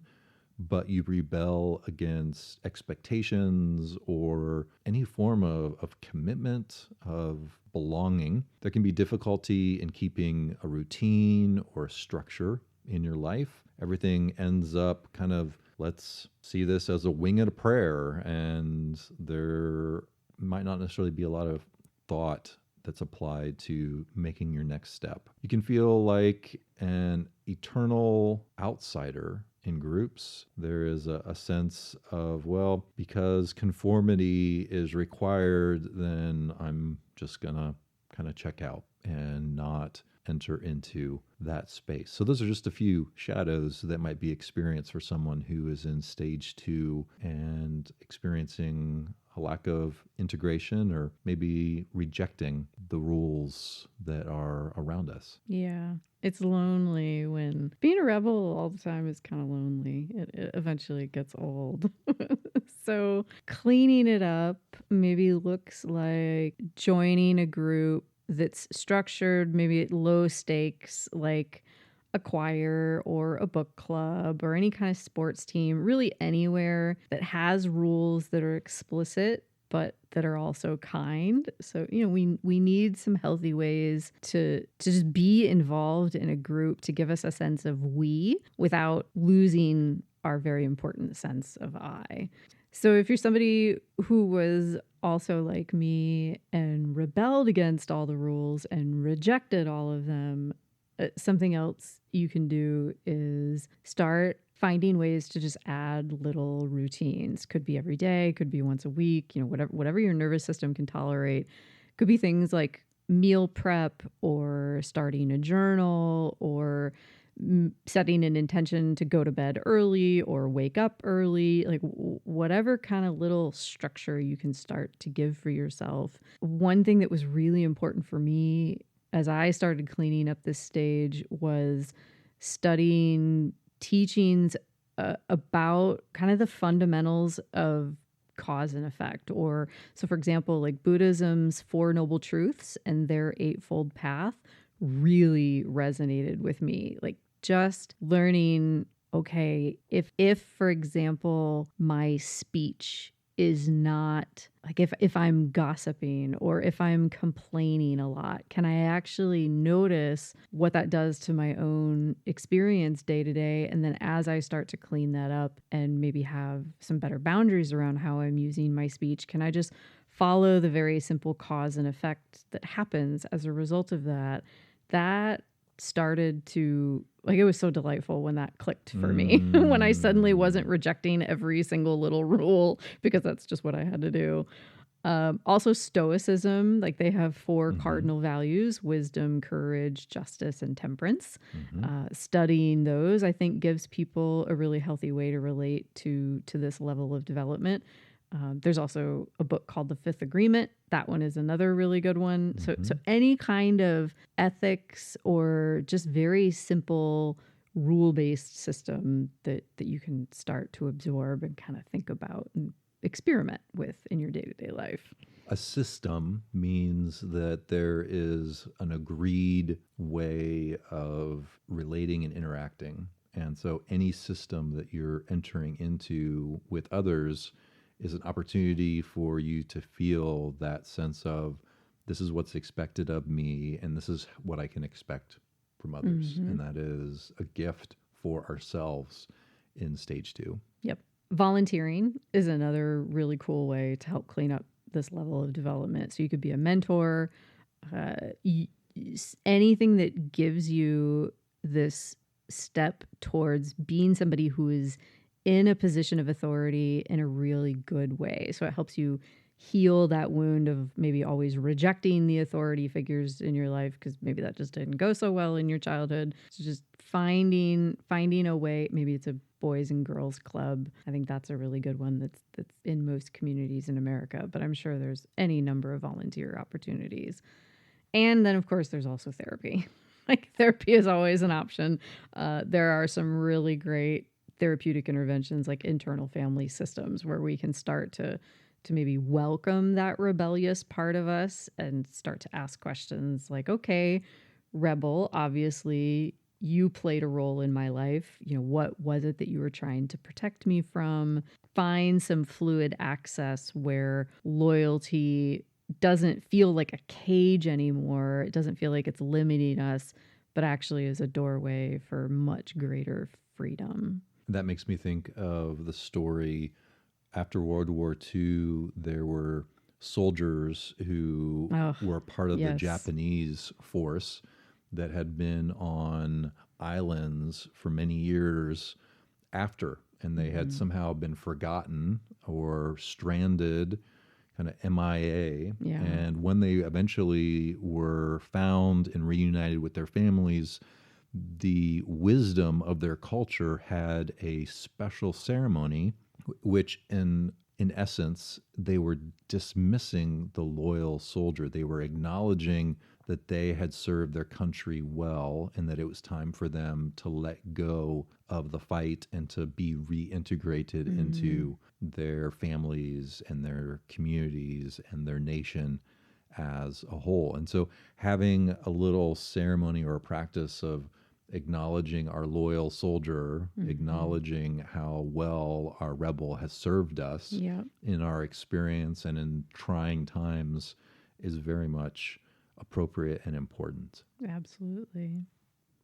but you rebel against expectations or any form of commitment, of belonging. There can be difficulty in keeping a routine or a structure in your life. Everything ends up kind of, let's see this as a wing and a prayer, and there might not necessarily be a lot of thought that's applied to making your next step. You can feel like an eternal outsider in groups. There is a sense of, well, because conformity is required, then I'm just gonna kind of check out and not enter into that space. So those are just a few shadows that might be experienced for someone who is in stage 2 and experiencing a lack of integration, or maybe rejecting the rules that are around us. Yeah. It's lonely when being a rebel all the time is kind of lonely. It eventually gets old. So cleaning it up maybe looks like joining a group that's structured maybe at low stakes, like a choir or a book club or any kind of sports team, really anywhere that has rules that are explicit but that are also kind. So, you know, we need some healthy ways to just be involved in a group to give us a sense of we without losing our very important sense of I. So if you're somebody who was also like me and rebelled against all the rules and rejected all of them, Something else you can do is start finding ways to just add little routines. Could be every day, could be once a week, whatever your nervous system can tolerate. Could be things like meal prep or starting a journal or setting an intention to go to bed early or wake up early, like whatever kind of little structure you can start to give for yourself. One thing that was really important for me as I started cleaning up this stage was studying teachings about kind of the fundamentals of cause and effect. Or, so for example, like Buddhism's Four Noble Truths and their Eightfold Path really resonated with me. Like just learning, okay, if for example, my speech is not like if I'm gossiping or if I'm complaining a lot, can I actually notice what that does to my own experience day to day? And then as I start to clean that up and maybe have some better boundaries around how I'm using my speech, can I just follow the very simple cause and effect that happens as a result of that? That started to, like, it was so delightful when that clicked for me, when I suddenly wasn't rejecting every single little rule because that's just what I had to do. Also Stoicism, like they have four cardinal values: wisdom, courage, justice, and temperance. Studying those, I think, gives people a really healthy way to relate to this level of development. There's also a book called The Fifth Agreement. That one is another really good one. So any kind of ethics or just very simple rule-based system that you can start to absorb and kind of think about and experiment with in your day-to-day life. A system means that there is an agreed way of relating and interacting. And so any system that you're entering into with others is an opportunity for you to feel that sense of, this is what's expected of me and this is what I can expect from others. And that is a gift for ourselves in stage 2. Yep. Volunteering is another really cool way to help clean up this level of development. So you could be a mentor, anything that gives you this step towards being somebody who is in a position of authority in a really good way. So it helps you heal that wound of maybe always rejecting the authority figures in your life because maybe that just didn't go so well in your childhood. So just finding a way. Maybe it's a boys and girls club. I think that's a really good one that's in most communities in America, but I'm sure there's any number of volunteer opportunities. And then of course there's also therapy. Like therapy is always an option. There are some really great therapeutic interventions like internal family systems where we can start to maybe welcome that rebellious part of us and start to ask questions like, okay, rebel, obviously you played a role in my life. What was it that you were trying to protect me from? Find some fluid access where loyalty doesn't feel like a cage anymore. It doesn't feel like it's limiting us, but actually is a doorway for much greater freedom. That makes me think of the story after World War II. There were soldiers who were part of the Japanese force that had been on islands for many years after, and they had somehow been forgotten or stranded, kind of MIA. Yeah. And when they eventually were found and reunited with their families, the wisdom of their culture had a special ceremony, which in essence, they were dismissing the loyal soldier. They were acknowledging that they had served their country well and that it was time for them to let go of the fight and to be reintegrated into their families and their communities and their nation as a whole. And so having a little ceremony or a practice of acknowledging our loyal soldier, acknowledging how well our rebel has served us in our experience and in trying times is very much appropriate and important. Absolutely.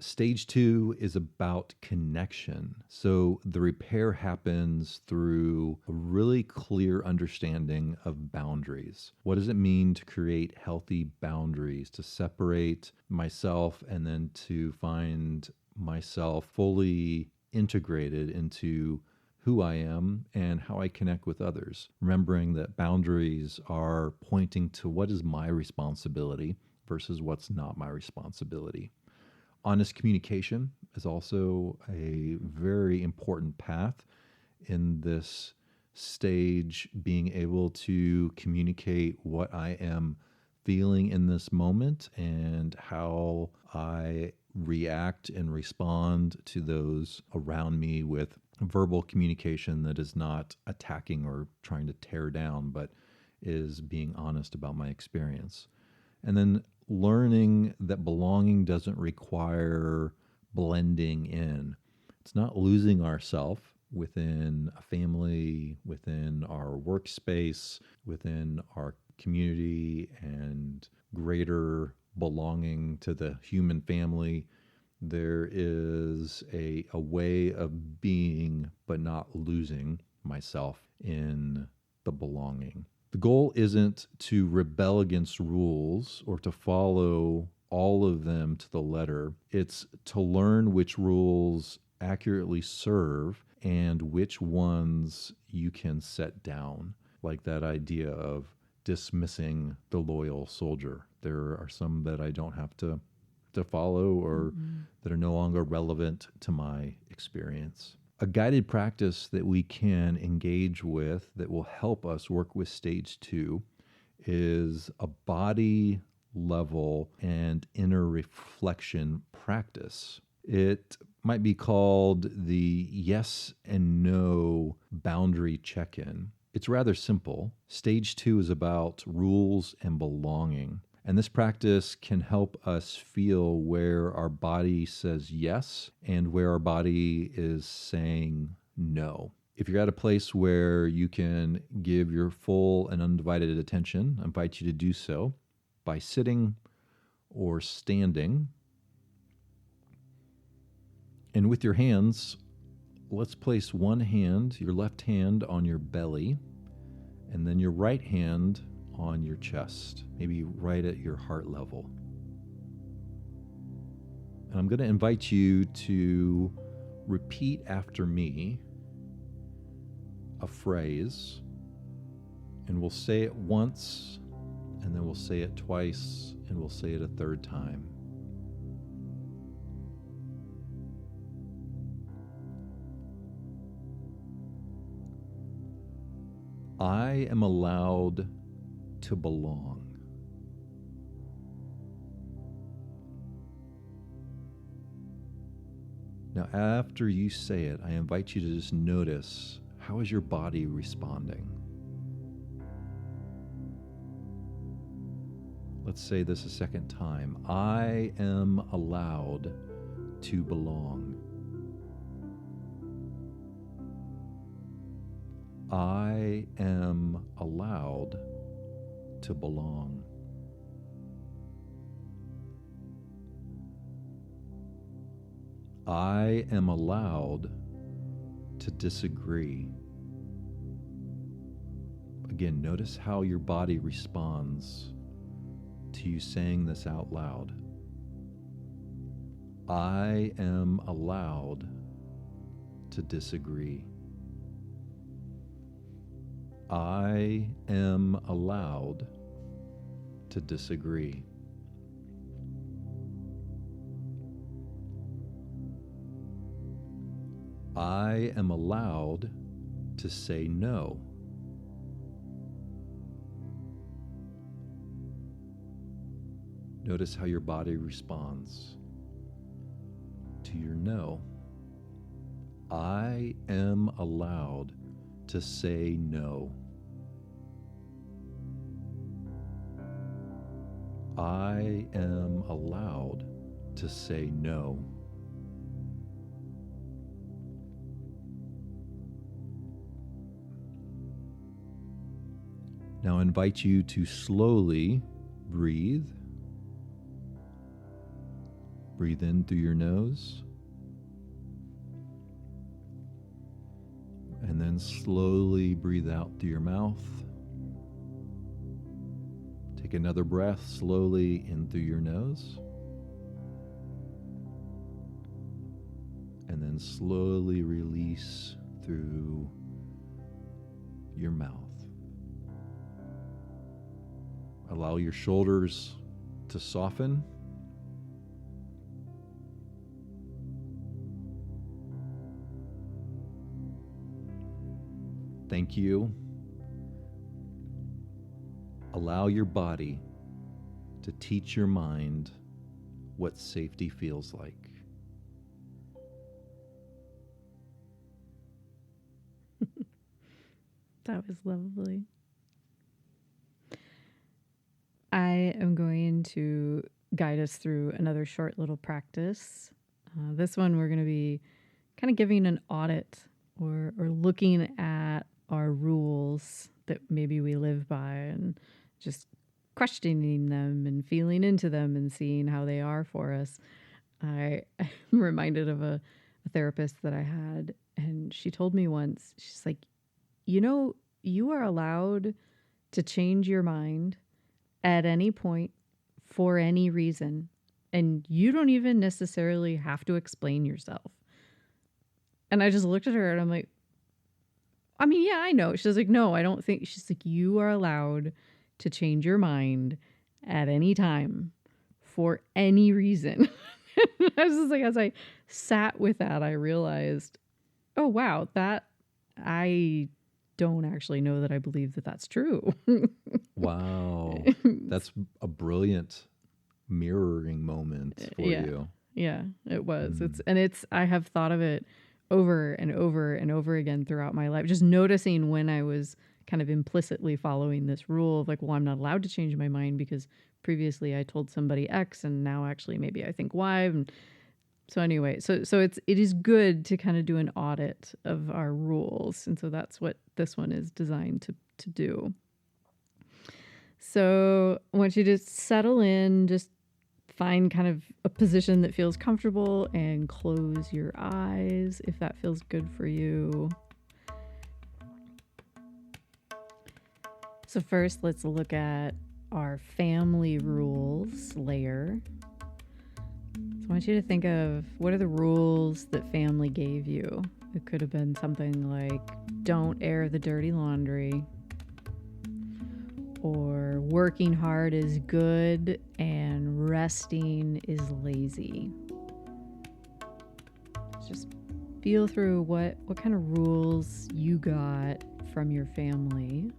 Stage 2 is about connection. So the repair happens through a really clear understanding of boundaries. What does it mean to create healthy boundaries, to separate myself and then to find myself fully integrated into who I am and how I connect with others? Remembering that boundaries are pointing to what is my responsibility versus what's not my responsibility. Honest communication is also a very important path in this stage, being able to communicate what I am feeling in this moment and how I react and respond to those around me with verbal communication that is not attacking or trying to tear down, but is being honest about my experience. And then learning that belonging doesn't require blending in. It's not losing ourself within a family, within our workspace, within our community, and greater belonging to the human family. There is a way of being, but not losing myself in the belonging. The goal isn't to rebel against rules or to follow all of them to the letter. It's to learn which rules accurately serve and which ones you can set down, like that idea of dismissing the loyal soldier. There are some that I don't have to follow or that are no longer relevant to my experience. A guided practice that we can engage with that will help us work with stage 2 is a body level and inner reflection practice. It might be called the yes and no boundary check-in. It's rather simple. Stage 2 is about rules and belonging. And this practice can help us feel where our body says yes and where our body is saying no. If you're at a place where you can give your full and undivided attention, I invite you to do so by sitting or standing. And with your hands, let's place one hand, your left hand, on your belly, and then your right hand on your chest, maybe right at your heart level. And I'm going to invite you to repeat after me a phrase, and we'll say it once, and then we'll say it twice, and we'll say it a third time. I am allowed to belong. Now, after you say it, I invite you to just notice, how is your body responding? Let's say this a second time. I am allowed to belong. I am allowed to belong. I am allowed to disagree. Again, notice how your body responds to you saying this out loud. I am allowed to disagree. I am allowed to disagree. I am allowed to say no. Notice how your body responds to your no. I am allowed to say no. I am allowed to say no. Now I invite you to slowly breathe Breathe in through your nose. And then slowly breathe out through your mouth. Take another breath slowly in through your nose. And then slowly release through your mouth. Allow your shoulders to soften. Thank you. Allow your body to teach your mind what safety feels like. That was lovely. I am going to guide us through another short little practice. This one we're going to be kind of giving an audit or looking at our rules that maybe we live by and just questioning them and feeling into them and seeing how they are for us. I'm reminded of a therapist that I had, and she told me once, she's like, you are allowed to change your mind at any point for any reason, and you don't even necessarily have to explain yourself. And I just looked at her and I'm like, I mean, yeah, I know. She's like, no, I don't think. She's like, you are allowed to change your mind at any time for any reason. I was just like, as I sat with that, I realized, oh, wow, that I don't actually know that I believe that that's true. Wow. That's a brilliant mirroring moment for you. Yeah, it was. I have thought of it over and over and over again throughout my life, just noticing when I was kind of implicitly following this rule of like, well, I'm not allowed to change my mind because previously I told somebody X and now actually maybe I think Y. And so anyway, so it is good to kind of do an audit of our rules. And so that's what this one is designed to do. So I want you to settle in, just find kind of a position that feels comfortable and close your eyes if that feels good for you. So first, let's look at our family rules layer. So I want you to think of, what are the rules that family gave you? It could have been something like, don't air the dirty laundry, or working hard is good and resting is lazy. Just feel through what kind of rules you got from your family.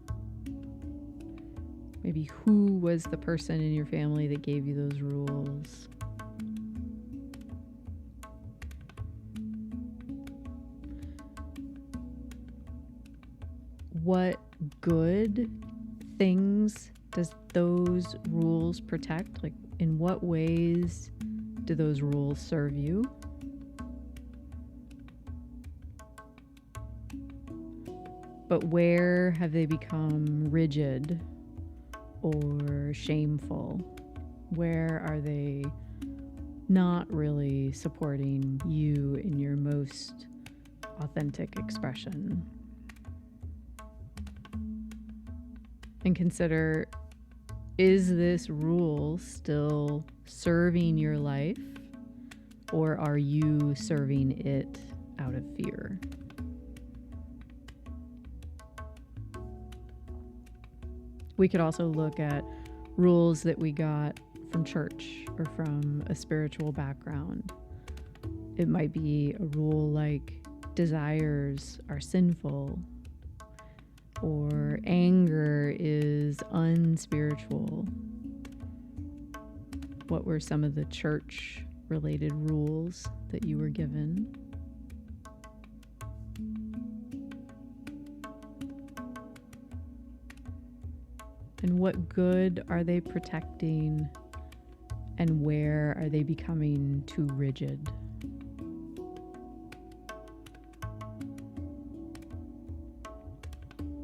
Maybe who was the person in your family that gave you those rules? What good things does those rules protect? Like, in what ways do those rules serve you? But where have they become rigid or shameful? Where are they not really supporting you in your most authentic expression? And consider, is this rule still serving your life, or are you serving it out of fear? We could also look at rules that we got from church or from a spiritual background. It might be a rule like desires are sinful, or anger is unspiritual. What were some of the church-related rules that you were given? And what good are they protecting, and where are they becoming too rigid?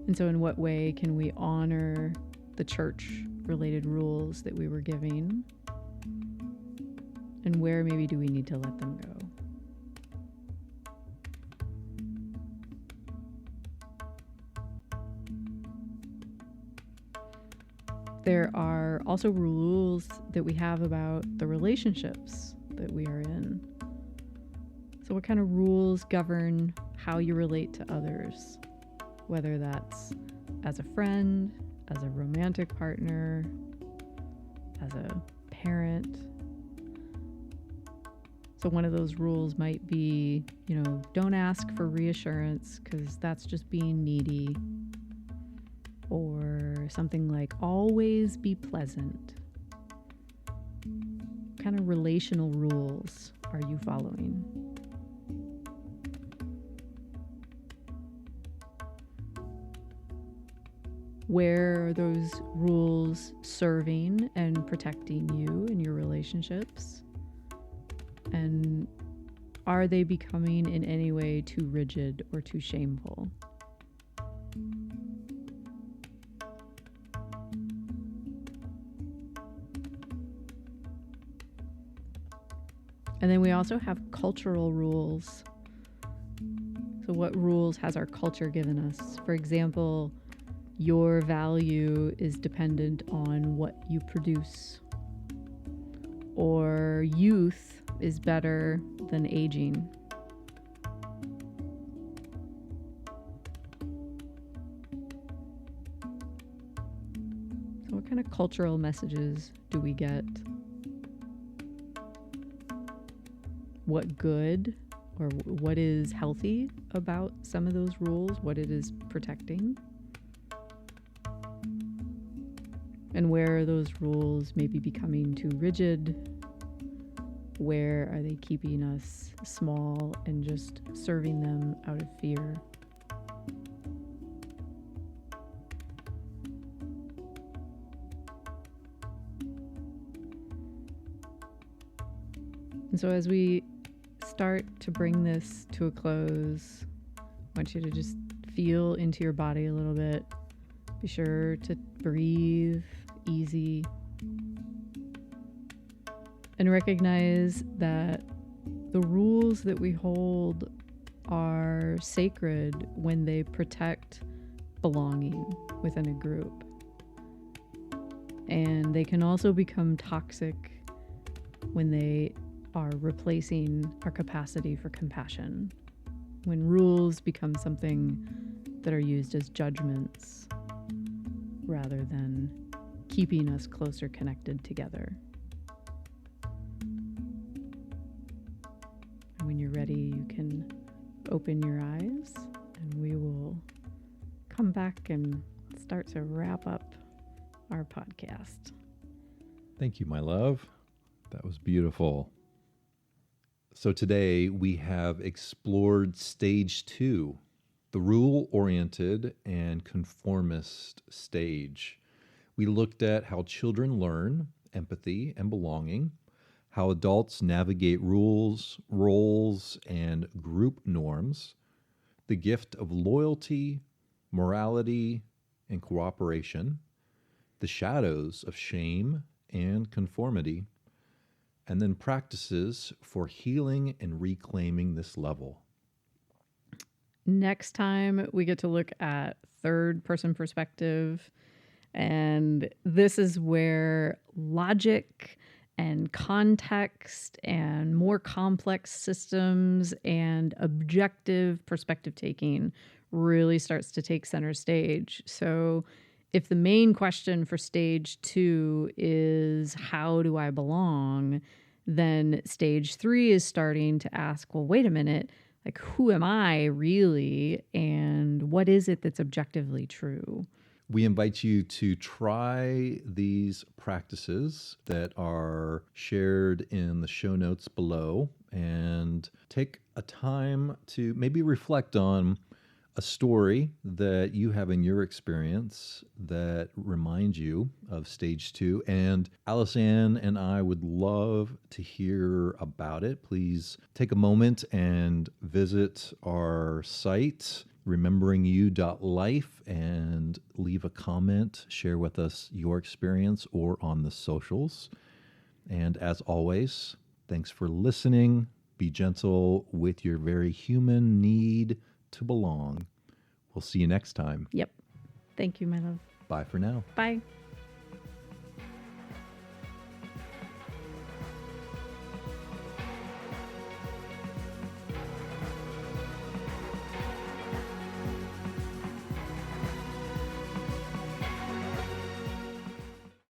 And so in what way can we honor the church-related rules that we were giving? And where maybe do we need to let them go? There are also rules that we have about the relationships that we are in. So what kind of rules govern how you relate to others? Whether that's as a friend, as a romantic partner, as a parent. So one of those rules might be, don't ask for reassurance because that's just being needy. Or something like, always be pleasant. What kind of relational rules are you following? Where are those rules serving and protecting you in your relationships? And are they becoming in any way too rigid or too shameful? And then we also have cultural rules. So what rules has our culture given us? For example, your value is dependent on what you produce. Or youth is better than aging. So what kind of cultural messages do we get? What good or what is healthy about some of those rules, what it is protecting? And where are those rules maybe becoming too rigid? Where are they keeping us small and just serving them out of fear? And so as we start to bring this to a close, I want you to just feel into your body a little bit. Be sure to breathe easy and recognize that the rules that we hold are sacred when they protect belonging within a group. And they can also become toxic when they are replacing our capacity for compassion. When rules become something that are used as judgments rather than keeping us closer connected together. And when you're ready, you can open your eyes and we will come back and start to wrap up our podcast. Thank you, my love. That was beautiful. So today we have explored stage 2, the rule-oriented and conformist stage. We looked at how children learn empathy and belonging, how adults navigate rules, roles, and group norms, the gift of loyalty, morality, and cooperation, the shadows of shame and conformity, and then practices for healing and reclaiming this level. Next time, we get to look at third-person perspective, and this is where logic and context and more complex systems and objective perspective taking really starts to take center stage. So if the main question for stage 2 is how do I belong, then stage 3 is starting to ask, well, wait a minute, like who am I really? And what is it that's objectively true? We invite you to try these practices that are shared in the show notes below and take a time to maybe reflect on a story that you have in your experience that reminds you of stage 2. And Alice-Ann and I would love to hear about it. Please take a moment and visit our site, rememberingyou.life, and leave a comment, share with us your experience or on the socials. And as always, Thanks for listening. Be gentle with your very human need to belong. We'll see you next time. Yep. Thank you, my love. Bye for now. Bye.